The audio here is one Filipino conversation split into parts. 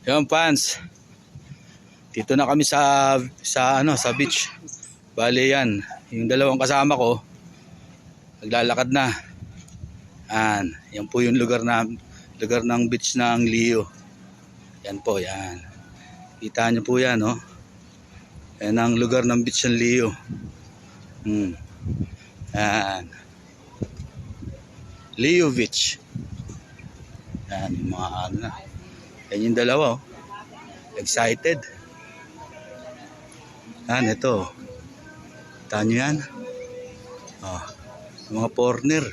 Yung fans, dito na kami sa beach. Bale yan, yung dalawang kasama ko naglalakad na. Yan po yung lugar ng beach ng Leo. Yan po, yan. Kita niyo po yan, oh. Yan ang lugar ng beach ng Leo. Yan. Leo Beach. Yan, yung mga ano na. Yan yung dalawa, oh. Excited. Yan, ito. Kita nyo yan. Oh, mga foreigner.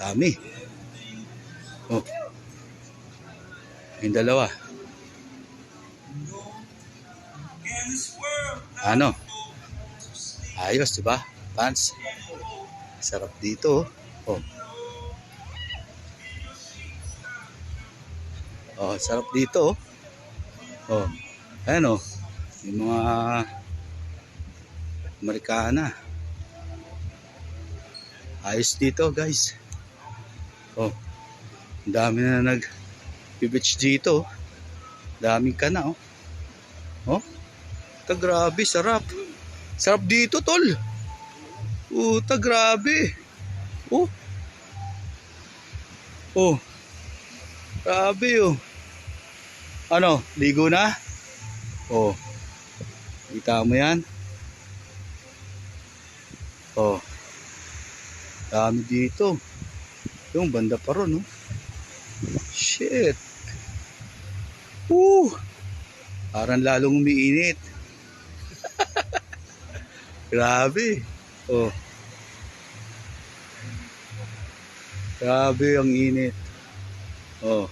Dami. Oh. Yung dalawa. Ano? Ayos, diba? Fans. Sarap dito, oh. Oh, sarap dito, oh. Oh. Ayan, oh. Yung mga Amerikana. Ayos dito, guys. Oh. Ang dami na nag-beach dito. Daming ka na, oh. Oh. Ito, grabe, sarap. Sarap dito, tol. Ito, grabe. Oh. Oh. Grabe, oh. Ano, ligo na? Oh. Kita mo yan? Oh. Dami dito. Yung banda pa ron, oh. Shit. Parang lalong umiinit. Grabe. Oh. Grabe ang init. Oh.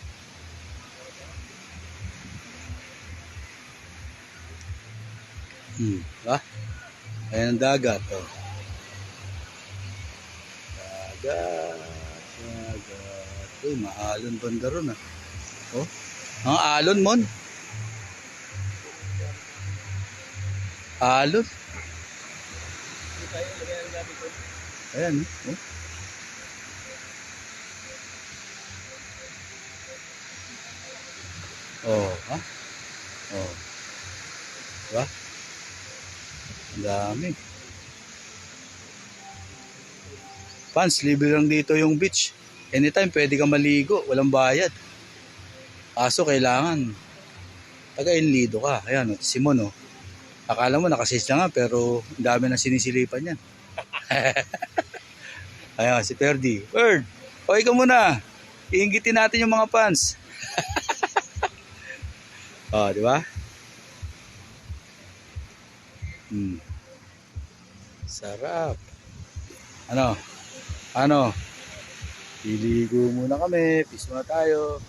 Ayan ang dagat, oh. Dagat. Uy, maalon banda ron, ah. Oh. Ang alon, mon. Alon. Ayan, oh. Oh, ha? Oh. Diba? Ang dami. Fans, libre lang dito yung beach. Anytime pwede ka maligo, walang bayad. Kaso kailangan taga-Enlido ka. Ayan, si Mon, oh. Akala mo nakasis lang nga, pero ang dami na sinisilipan yan. Ayan, si Ferdy. Bird, okay ka muna. Iinggitin natin yung mga fans. Oh, di ba? Sarap. Ano? Liligo muna kami. Peace muna tayo.